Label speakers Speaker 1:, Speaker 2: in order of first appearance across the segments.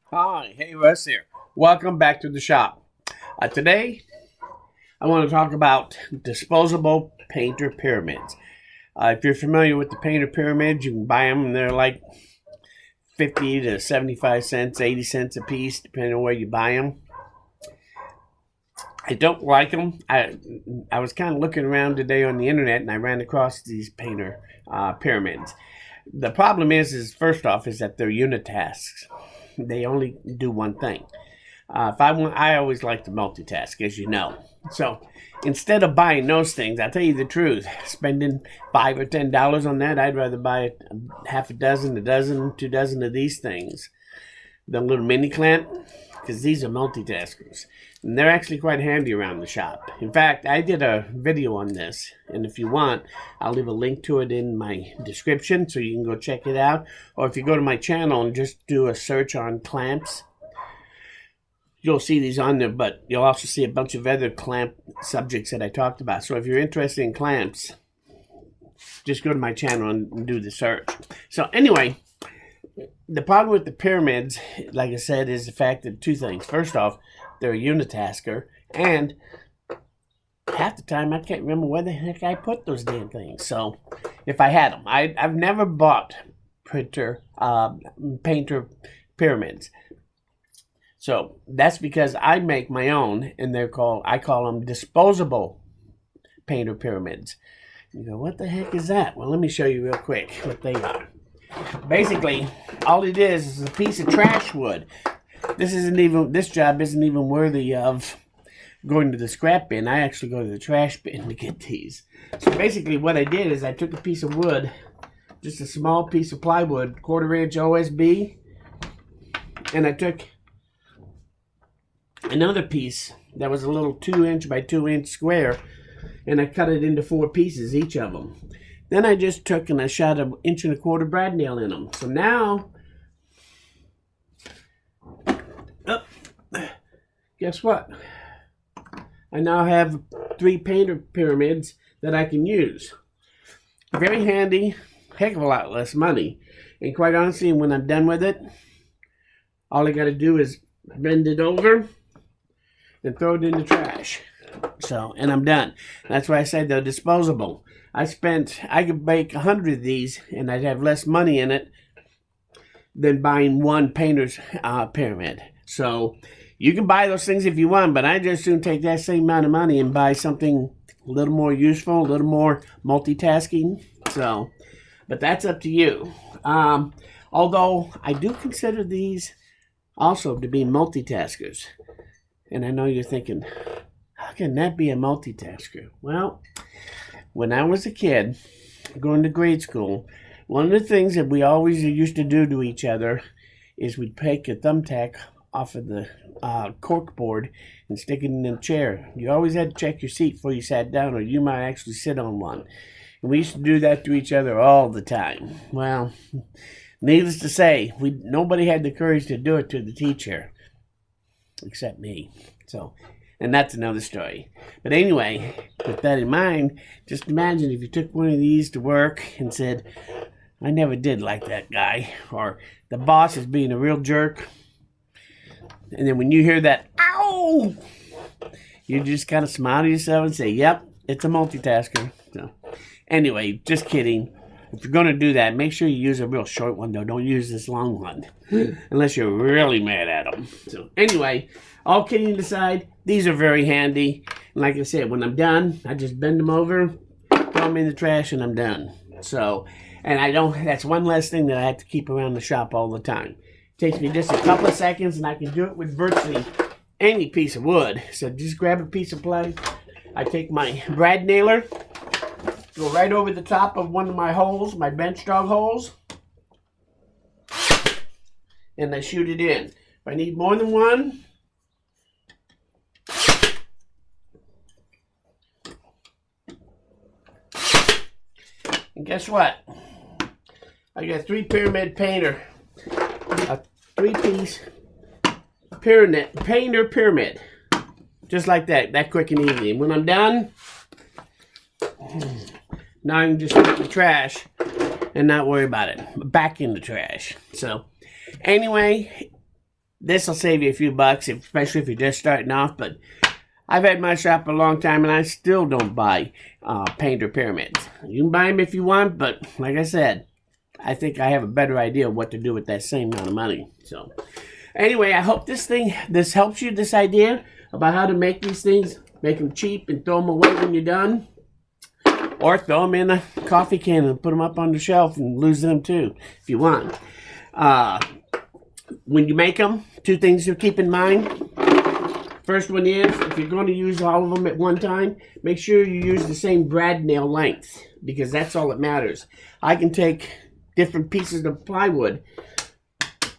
Speaker 1: Hi, hey Russ here. Welcome back to the shop. Today, I want to talk about disposable painter pyramids. If you're familiar with the painter pyramids, you can buy them and they're like 50 to 75 cents, 80 cents a piece, depending on where you buy them. I don't like them. I was kind of looking around today on the internet and I ran across these painter pyramids. The problem is first off, is that they're unitasks. They only do one thing. If I want, I always like to multitask, as you know. So instead of buying those things, I'll tell you the truth, spending $5 or $10 on that, I'd rather buy half a dozen, 2 dozen of these things. The little mini clamp, because these are multitaskers. And they're actually quite handy around the shop. In fact, I did a video on this, and if you want, I'll leave a link to it in my description so you can go check it out. Or if you go to my channel and just do a search on clamps, you'll see these on there, but you'll also see a bunch of other clamp subjects that I talked about. So if you're interested in clamps, just go to my channel and do the search. So anyway, the problem with the pyramids, like I said, is the fact that two things. First off, they're a unitasker, and half the time I can't remember where the heck I put those damn things. So if I had them, I've never bought painter pyramids. So that's because I make my own, and I call them disposable painter pyramids. You go, what the heck is that? Well, let me show you real quick what they are. Basically, all it is a piece of trash wood. This job isn't even worthy of going to the scrap bin. I actually go to the trash bin to get these. So basically what I did is I took a piece of wood, just a small piece of plywood, 1/4 inch OSB, and I took another piece that was a little 2 inch by 2 inch square, and I cut it into 4 pieces, each of them. Then I just took and I shot an 1.25 inch brad nail in them. So now, guess what? I now have 3 painter pyramids that I can use. Very handy, heck of a lot less money. And quite honestly, when I'm done with it, all I got to do is bend it over and throw it in the trash. So, and I'm done. That's why I said they're disposable. I could make 100 of these and I'd have less money in it than buying one painter's pyramid. So you can buy those things if you want, but I just soon take that same amount of money and buy something a little more useful, a little more multitasking. So, but that's up to you. Although I do consider these also to be multitaskers. And I know you're thinking, how can that be a multitasker? Well, when I was a kid, going to grade school, one of the things that we always used to do to each other is we'd take a thumbtack off of the cork board and stick it in the chair. You always had to check your seat before you sat down, or you might actually sit on one. And we used to do that to each other all the time. Well, needless to say, nobody had the courage to do it to the teacher, except me. So, and that's another story. But anyway, with that in mind, just imagine if you took one of these to work and said, I never did like that guy, or the boss is being a real jerk. And then when you hear that, ow, you just kind of smile to yourself and say, yep, it's a multitasker. So anyway, just kidding. If you're going to do that, make sure you use a real short one, though. Don't use this long one, unless you're really mad at them. So anyway, all kidding aside, these are very handy. And like I said, when I'm done, I just bend them over, throw them in the trash, and I'm done. So, and that's one less thing that I have to keep around the shop all the time. It takes me just a couple of seconds, and I can do it with virtually any piece of wood. So just grab a piece of ply. I take my brad nailer, go right over the top of one of my holes, my bench dog holes, and I shoot it in. If I need more than one, and guess what? I got 3 pyramid painter, a 3-piece painter pyramid, just like that quick and easy. And when I'm done, now I can just put it in the trash and not worry about it. Back in the trash. So anyway, this will save you a few bucks, especially if you're just starting off. But I've had my shop a long time, and I still don't buy painter pyramids. You can buy them if you want, but like I said, I think I have a better idea of what to do with that same amount of money. So anyway, I hope this helps you, this idea about how to make these things, make them cheap and throw them away when you're done. Or throw them in a coffee can and put them up on the shelf and lose them too, if you want. When you make them, 2 things to keep in mind. First one is, if you're going to use all of them at one time, make sure you use the same brad nail length, because that's all that matters. I can take different pieces of plywood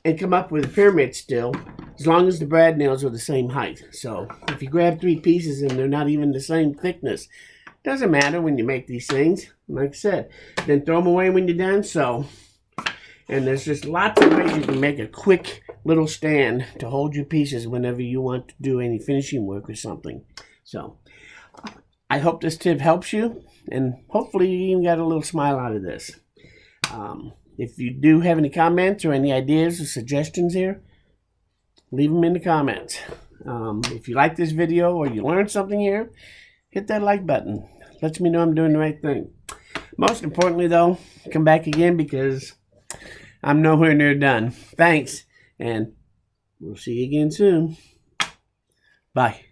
Speaker 1: and come up with a pyramid still, as long as the brad nails are the same height. So if you grab 3 pieces and they're not even the same thickness, doesn't matter when you make these things. Like I said, then throw them away when you're done. And there's just lots of ways you can make a quick little stand to hold your pieces whenever you want to do any finishing work or something. So I hope this tip helps you, and hopefully you even got a little smile out of this. If you do have any comments or any ideas or suggestions here, leave them in the comments. If you like this video or you learned something here, hit that like button. Lets me know I'm doing the right thing. Most importantly, though, come back again, because I'm nowhere near done. Thanks, and we'll see you again soon. Bye.